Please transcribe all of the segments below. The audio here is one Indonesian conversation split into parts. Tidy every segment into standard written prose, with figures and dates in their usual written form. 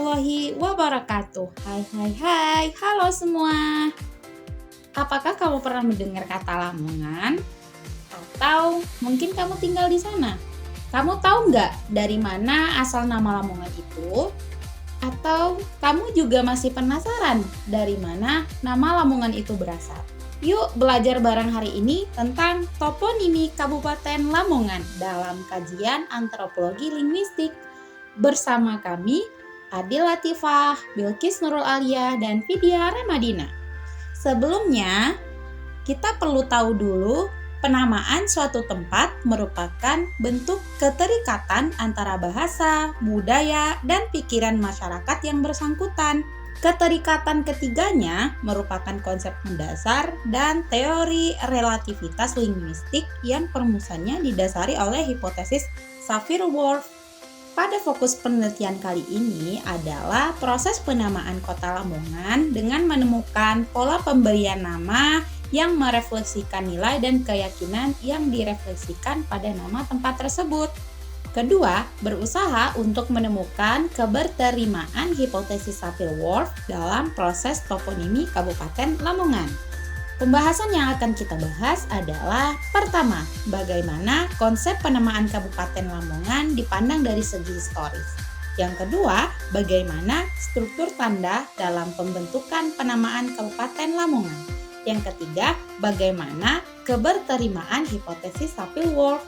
warahmatullahi wabarakatuh. Hai, halo semua. Apakah kamu pernah mendengar kata Lamongan? Atau mungkin kamu tinggal di sana? Kamu tahu nggak dari mana asal nama Lamongan itu? Atau kamu juga masih penasaran dari mana nama Lamongan itu berasal? Yuk belajar bareng hari ini tentang toponimi Kabupaten Lamongan dalam kajian antropologi linguistik. Bersama kami, Adil Latifah, Bilqis Nurul Alia, dan Vidya Ramadina. Sebelumnya, kita perlu tahu dulu penamaan suatu tempat merupakan bentuk keterikatan antara bahasa, budaya, dan pikiran masyarakat yang bersangkutan. Keterikatan ketiganya merupakan konsep mendasar dan teori relativitas linguistik yang perumusannya didasari oleh hipotesis Sapir-Whorf. Pada fokus penelitian kali ini adalah proses penamaan kota Lamongan dengan menemukan pola pemberian nama yang merefleksikan nilai dan keyakinan yang direfleksikan pada nama tempat tersebut. Kedua, berusaha untuk menemukan keberterimaan hipotesis Sapir-Whorf dalam proses toponimi Kabupaten Lamongan. Pembahasan yang akan kita bahas adalah pertama, bagaimana konsep penamaan Kabupaten Lamongan dipandang dari segi historis. Yang kedua, bagaimana struktur tanda dalam pembentukan penamaan Kabupaten Lamongan. Yang ketiga, bagaimana keberterimaan hipotesis Sapir-Whorf.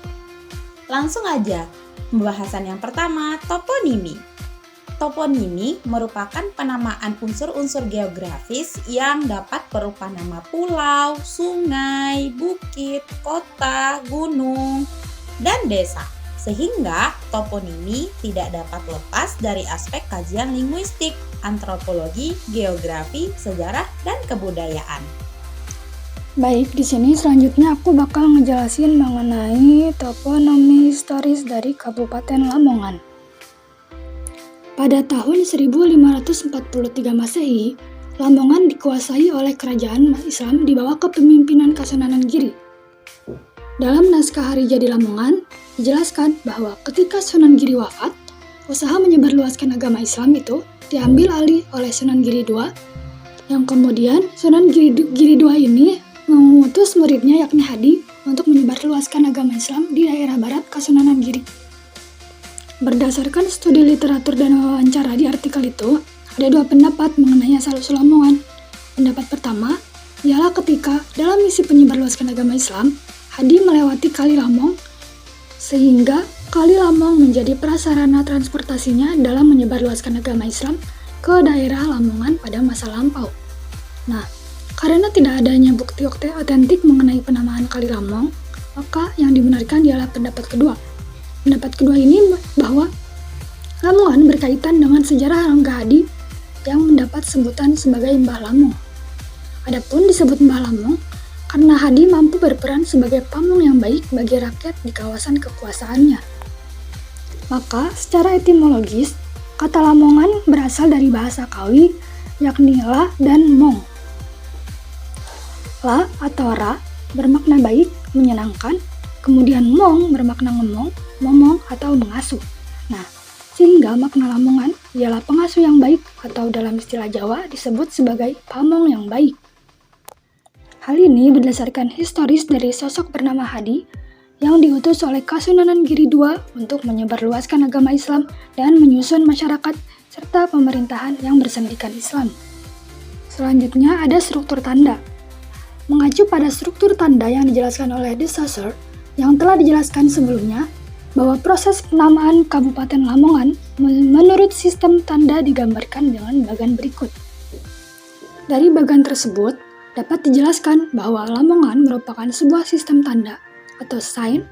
Langsung aja, pembahasan yang pertama, toponimi. Toponimi merupakan penamaan unsur-unsur geografis yang dapat berupa nama pulau, sungai, bukit, kota, gunung, dan desa. Sehingga toponimi tidak dapat lepas dari aspek kajian linguistik, antropologi, geografi, sejarah, dan kebudayaan. Baik, di sini selanjutnya aku bakal ngejelasin mengenai toponomi historis dari Kabupaten Lamongan. Pada tahun 1543 Masehi, Lamongan dikuasai oleh kerajaan Islam di bawah kepemimpinan Kasunanan Giri. Dalam naskah Hari Jadi Lamongan, dijelaskan bahwa ketika Sunan Giri wafat, usaha menyebarluaskan agama Islam itu diambil alih oleh Sunan Giri II, yang kemudian Sunan Giri II ini mengutus muridnya yakni Hadi untuk menyebarluaskan agama Islam di daerah barat Kasunanan Giri. Berdasarkan studi literatur dan wawancara di artikel itu, ada dua pendapat mengenai asal-usul Lamongan. Pendapat pertama ialah ketika dalam misi penyebarluaskan agama Islam, Hadi melewati Kali Lamong, sehingga Kali Lamong menjadi prasarana transportasinya dalam menyebarluaskan agama Islam ke daerah Lamongan pada masa lampau. Nah, karena tidak adanya bukti otentik mengenai penamaan Kali Lamong, maka yang dibenarkan ialah pendapat kedua. Pendapat kedua ini bahwa Lamongan berkaitan dengan sejarah Rangga Hadi yang mendapat sebutan sebagai Mbah Lamong. Adapun disebut Mbah Lamong karena Hadi mampu berperan sebagai pamong yang baik bagi rakyat di kawasan kekuasaannya. Maka secara etimologis, kata Lamongan berasal dari bahasa Kawi yakni La dan Mong. La atau Ra bermakna baik, menyenangkan, kemudian Mong bermakna ngemong, momong atau mengasuh. Nah, sehingga makna Lamongan ialah pengasuh yang baik atau dalam istilah Jawa disebut sebagai pamong yang baik. Hal ini berdasarkan historis dari sosok bernama Hadi yang diutus oleh Kasunanan Giri II untuk menyebarluaskan agama Islam dan menyusun masyarakat serta pemerintahan yang bersendikan Islam. Selanjutnya ada struktur tanda. Mengacu pada struktur tanda yang dijelaskan oleh De Saussure yang telah dijelaskan sebelumnya, bahwa proses penamaan Kabupaten Lamongan menurut sistem tanda digambarkan dengan bagan berikut. Dari bagan tersebut, dapat dijelaskan bahwa Lamongan merupakan sebuah sistem tanda atau sign,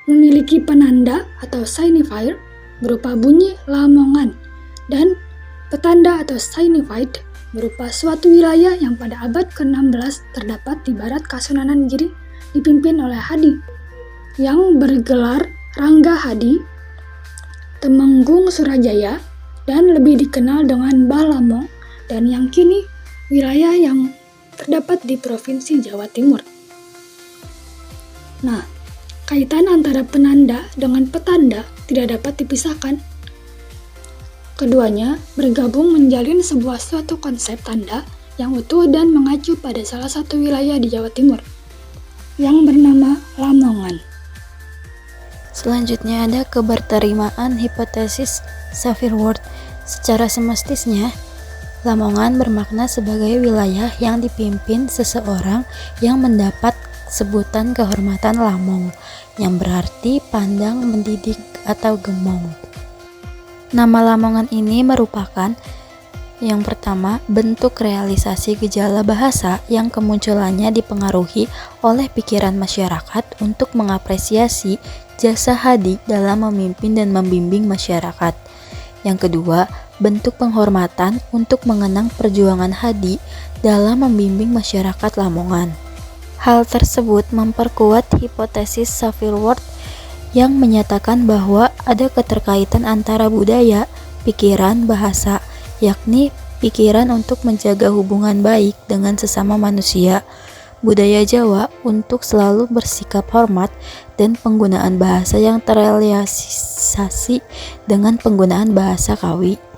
memiliki penanda atau signifier berupa bunyi Lamongan, dan petanda atau signified berupa suatu wilayah yang pada abad ke-16 terdapat di barat Kasunanan Giri dipimpin oleh Hadi, yang bergelar Rangga Hadi, Temenggung Surajaya, dan lebih dikenal dengan Mbah Lamong, dan yang kini wilayah yang terdapat di Provinsi Jawa Timur. Nah, kaitan antara penanda dengan petanda tidak dapat dipisahkan. Keduanya bergabung menjalin sebuah suatu konsep tanda yang utuh dan mengacu pada salah satu wilayah di Jawa Timur yang bernama Lamongan. Selanjutnya ada keberterimaan hipotesis Saffirworth. Secara semestisnya, Lamongan bermakna sebagai wilayah yang dipimpin seseorang yang mendapat sebutan kehormatan Lamong, yang berarti pandang, mendidik, atau gemong. Nama Lamongan ini merupakan yang pertama, bentuk realisasi gejala bahasa yang kemunculannya dipengaruhi oleh pikiran masyarakat untuk mengapresiasi jasa Hadi dalam memimpin dan membimbing masyarakat. Yang kedua, bentuk penghormatan untuk mengenang perjuangan Hadi dalam membimbing masyarakat Lamongan. Hal tersebut memperkuat hipotesis Saffirworth yang menyatakan bahwa ada keterkaitan antara budaya, pikiran, bahasa, yakni pikiran untuk menjaga hubungan baik dengan sesama manusia, budaya Jawa untuk selalu bersikap hormat, dan penggunaan bahasa yang terrealisasi dengan penggunaan bahasa Kawi.